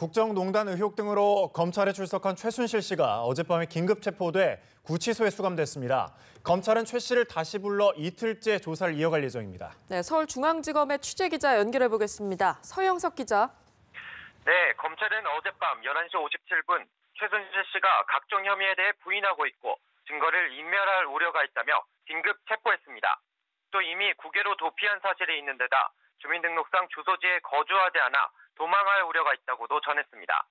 국정농단 의혹 등으로 검찰에 출석한 최순실 씨가 어젯밤에 긴급 체포돼 구치소에 수감됐습니다. 검찰은 최 씨를 다시 불러 이틀째 조사를 이어갈 예정입니다. 네, 서울중앙지검의 취재기자 연결해 보겠습니다. 서영석 기자. 네, 검찰은 어젯밤 11시 57분 최순실 씨가 각종 혐의에 대해 부인하고 있고 증거를 인멸할 우려가 있다며 긴급 체포했습니다. 또 이미 국외로 도피한 사실이 있는 데다 주민등록상 주소지에 거주하지 않아 도망할 우려가 있다고도 전했습니다.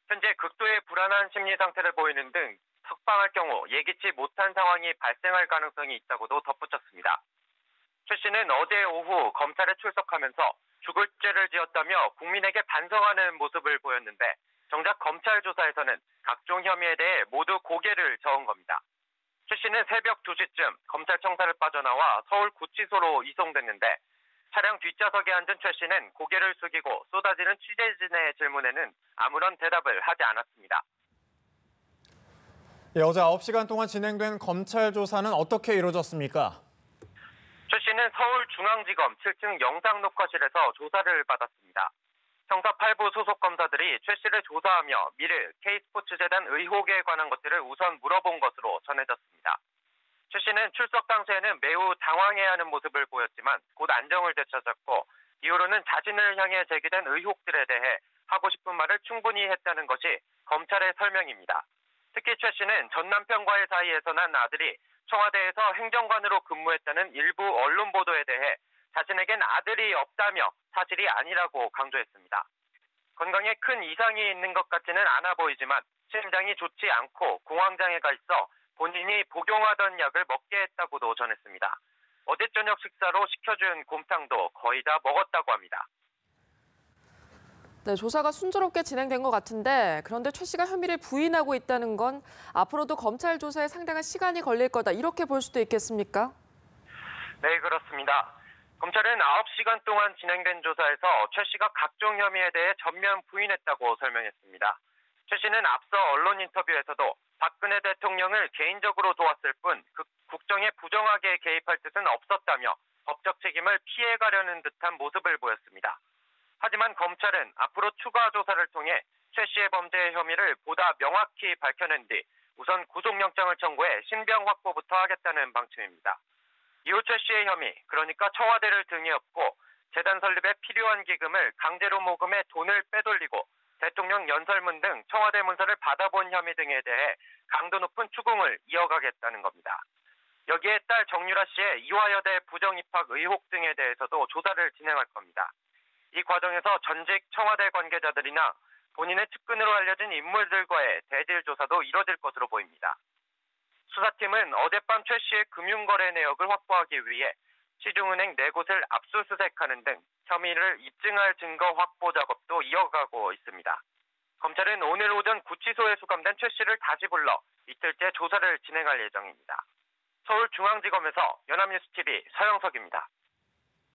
현재 극도의 불안한 심리 상태를 보이는 등 석방할 경우 예기치 못한 상황이 발생할 가능성이 있다고도 덧붙였습니다. 최 씨는 어제 오후 검찰에 출석하면서 죽을 죄를 지었다며 국민에게 반성하는 모습을 보였는데 정작 검찰 조사에서는 각종 혐의에 대해 모두 고개를 저은 겁니다. 최 씨는 새벽 2시쯤 검찰청사를 빠져나와 서울 구치소로 이송됐는데 차량 뒷좌석에 앉은 최 씨는 고개를 숙이고 쏟아지는 취재진의 질문에는 아무런 대답을 하지 않았습니다. 어제 9시간 동안 진행된 검찰 조사는 어떻게 이루어졌습니까? 최 씨는 서울중앙지검 7층 영상녹화실에서 조사를 받았습니다. 형사 8부 소속 검사들이 최 씨를 조사하며 미르 K스포츠재단 의혹에 관한 것들을 우선 물어본 것으로 전해졌습니다. 최 씨는 출석 당시에는 매우 당황해하는 모습을 보였지만 곧 안정을 되찾았고 이후로는 자신을 향해 제기된 의혹들에 대해 하고 싶은 말을 충분히 했다는 것이 검찰의 설명입니다. 특히 최 씨는 전 남편과의 사이에서 난 아들이 청와대에서 행정관으로 근무했다는 일부 언론 보도에 대해 자신에겐 아들이 없다며 사실이 아니라고 강조했습니다. 건강에 큰 이상이 있는 것 같지는 않아 보이지만 심장이 좋지 않고 공황장애가 있어 본인이 복용하던 약을 먹게 했다고도 전했습니다. 어제 저녁 식사로 시켜준 곰탕도 거의 다 먹었다고 합니다. 네, 조사가 순조롭게 진행된 것 같은데 그런데 최 씨가 혐의를 부인하고 있다는 건 앞으로도 검찰 조사에 상당한 시간이 걸릴 거다 이렇게 볼 수도 있겠습니까? 네, 그렇습니다. 검찰은 9시간 동안 진행된 조사에서 최 씨가 각종 혐의에 대해 전면 부인했다고 설명했습니다. 최 씨는 앞서 언론 인터뷰에서도 박근혜 대통령을 개인적으로 도왔을 뿐 국정에 부정하게 개입할 뜻은 없었다며 법적 책임을 피해가려는 듯한 모습을 보였습니다. 하지만 검찰은 앞으로 추가 조사를 통해 최 씨의 범죄 혐의를 보다 명확히 밝혀낸 뒤 우선 구속영장을 청구해 신병 확보부터 하겠다는 방침입니다. 이후 최 씨의 혐의, 그러니까 청와대를 등에 업고 재단 설립에 필요한 기금을 강제로 모금해 돈을 빼돌리고 대통령 연설문 등 청와대 문서를 받아본 혐의 등에 대해 강도 높은 추궁을 이어가겠다는 겁니다. 여기에 딸 정유라 씨의 이화여대 부정입학 의혹 등에 대해서도 조사를 진행할 겁니다. 이 과정에서 전직 청와대 관계자들이나 본인의 측근으로 알려진 인물들과의 대질 조사도 이뤄질 것으로 보입니다. 수사팀은 어젯밤 최 씨의 금융거래 내역을 확보하기 위해 시중은행 4곳을 압수수색하는 등 혐의를 입증할 증거 확보 작업도 이어가고 있습니다. 검찰은 오늘 오전 구치소에 수감된 최 씨를 다시 불러 이틀째 조사를 진행할 예정입니다. 서울중앙지검에서 연합뉴스TV 서영석입니다.